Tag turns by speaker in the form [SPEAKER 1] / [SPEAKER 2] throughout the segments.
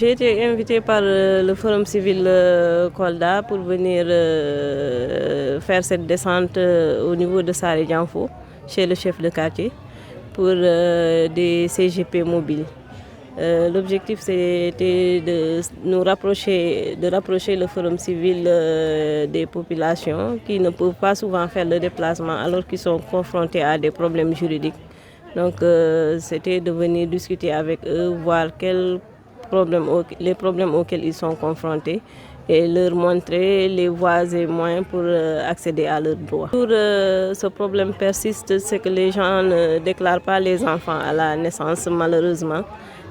[SPEAKER 1] j'ai été invitée par le Forum civil Kolda pour venir faire cette descente au niveau de Saré Dianfo, chez le chef de quartier, pour des CGP mobiles. L'objectif c'était de rapprocher le Forum civil des populations qui ne peuvent pas souvent faire le déplacement alors qu'ils sont confrontés à des problèmes juridiques. Donc c'était de venir discuter avec eux, voir les problèmes auxquels ils sont confrontés et leur montrer les voies et moyens pour accéder à leurs droits. Ce problème persiste, c'est que les gens ne déclarent pas les enfants à la naissance malheureusement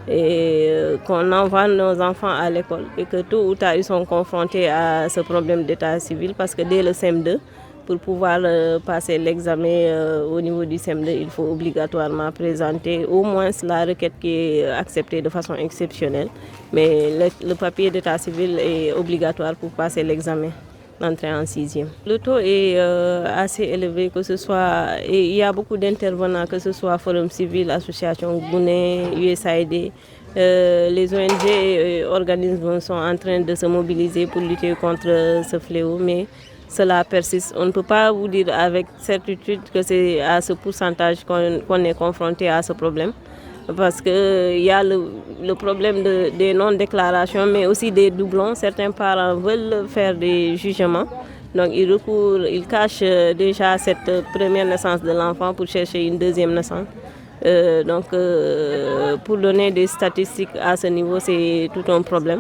[SPEAKER 1] et qu'on envoie nos enfants à l'école et que tôt ou tard ils sont confrontés à ce problème d'état civil parce que dès le CM2, pour pouvoir passer l'examen au niveau du CM2, il faut obligatoirement présenter au moins la requête qui est acceptée de façon exceptionnelle. Mais le papier d'état civil est obligatoire pour passer l'examen d'entrée en 6e. Le taux est assez élevé, que ce soit, et il y a beaucoup d'intervenants, que ce soit Forum civil, Association Gouné, USAID. Les ONG et organismes sont en train de se mobiliser pour lutter contre ce fléau, mais cela persiste. On ne peut pas vous dire avec certitude que c'est à ce pourcentage qu'on est confronté à ce problème. Parce qu'il y a le problème des non-déclarations, mais aussi des doublons. Certains parents veulent faire des jugements. Donc ils cachent déjà cette première naissance de l'enfant pour chercher une deuxième naissance. Pour donner des statistiques à ce niveau, c'est tout un problème.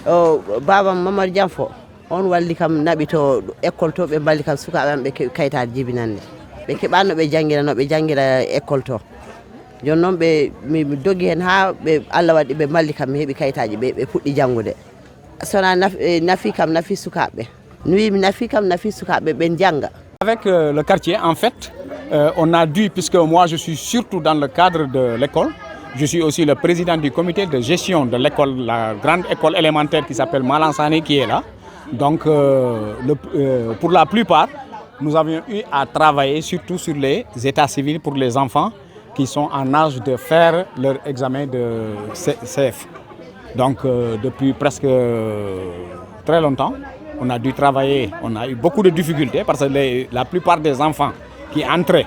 [SPEAKER 2] Pour babam Mamar Dianfo on walli kam nabi to école to be balli kam sukaɓe am ɓe keɓi kayitaji jibinande ɓe keɓano ɓe jangira école to joni noon ɓe mi dogi hen ha ɓe Allah waɗi ɓe malli kam mi heeɓi kayitaji ɓe puɗɗi jangude sona nafi kam nafi sukaɓe mi wimi nafi kam nafi sukaɓe ɓe janga.
[SPEAKER 3] Avec le quartier, en fait, on a dû, puisque moi je suis surtout dans le cadre de l'école, je suis aussi le président du comité de gestion de l'école, la grande école élémentaire qui s'appelle Malansane qui est là. Donc pour la plupart, nous avions eu à travailler surtout sur les états civils pour les enfants qui sont en âge de faire leur examen de CF. Donc depuis presque très longtemps, on a dû travailler, on a eu beaucoup de difficultés parce que la plupart des enfants qui entraient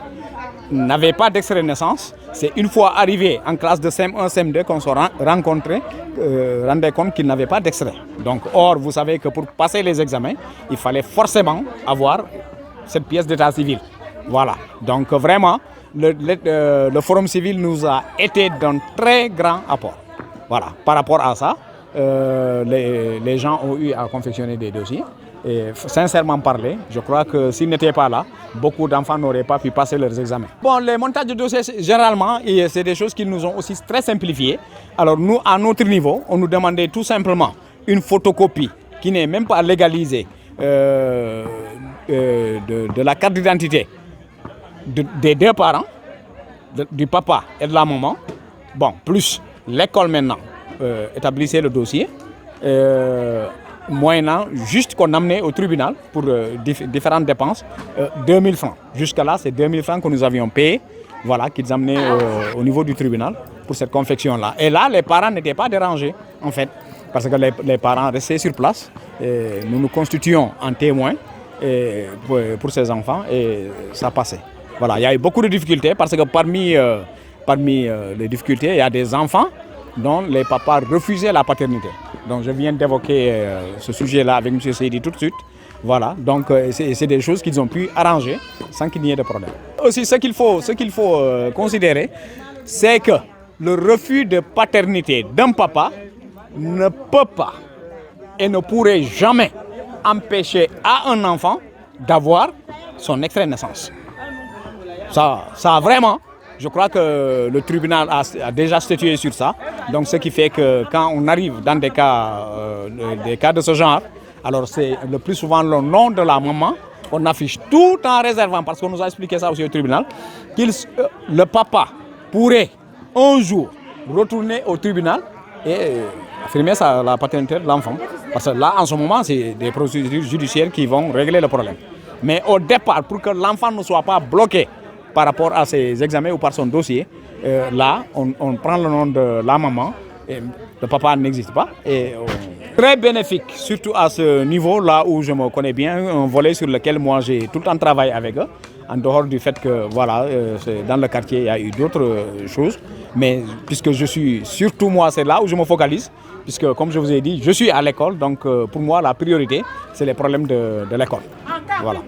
[SPEAKER 3] n'avaient pas d'extrait de naissance. C'est une fois arrivés en classe de CM1, CM2 qu'on se rendait compte qu'ils n'avaient pas d'extrait. Donc, or, vous savez que pour passer les examens, il fallait forcément avoir cette pièce d'état civil. Voilà. Donc, vraiment, le Forum civil nous a été d'un très grand apport. Voilà. Par rapport à ça, les gens ont eu à confectionner des dossiers. Et sincèrement parler, je crois que s'ils n'étaient pas là, beaucoup d'enfants n'auraient pas pu passer leurs examens. Bon, les montages de dossiers, généralement, c'est des choses qui nous ont aussi très simplifiées. Alors nous, à notre niveau, on nous demandait tout simplement une photocopie qui n'est même pas légalisée de la carte d'identité des deux parents, du papa et de la maman. Bon, plus l'école maintenant établissait le dossier. Moyennant juste qu'on amenait au tribunal pour différentes dépenses, 2000 francs. Jusqu'à là, c'est 2000 francs que nous avions payés, voilà, qu'ils amenaient au niveau du tribunal pour cette confection-là. Et là, les parents n'étaient pas dérangés, en fait, parce que les parents restaient sur place. Et nous nous constituions en témoins pour ces enfants et ça passait. Voilà, il y a eu beaucoup de difficultés parce que parmi les difficultés, il y a des enfants dont les papas refusaient la paternité. Donc je viens d'évoquer ce sujet-là avec M. Seydi tout de suite. Voilà, donc c'est des choses qu'ils ont pu arranger sans qu'il n'y ait de problème. Aussi, ce qu'il faut considérer, c'est que le refus de paternité d'un papa ne peut pas et ne pourrait jamais empêcher à un enfant d'avoir son extrait de naissance. Ça vraiment, je crois que le tribunal a déjà statué sur ça. Donc ce qui fait que quand on arrive dans des cas de ce genre, alors c'est le plus souvent le nom de la maman, on affiche tout en réservant, parce qu'on nous a expliqué ça aussi au tribunal, que le papa pourrait un jour retourner au tribunal et affirmer la paternité de l'enfant. Parce que là, en ce moment, c'est des procédures judiciaires qui vont régler le problème. Mais au départ, pour que l'enfant ne soit pas bloqué par rapport à ses examens ou par son dossier, là, on prend le nom de la maman, et le papa n'existe pas. Et, très bénéfique, surtout à ce niveau, là où je me connais bien, un volet sur lequel moi j'ai tout le temps travaillé avec eux, en dehors du fait que voilà, dans le quartier il y a eu d'autres choses. Mais puisque je suis, surtout moi, c'est là où je me focalise, puisque comme je vous ai dit, je suis à l'école, donc pour moi la priorité, c'est les problèmes de l'école. Voilà.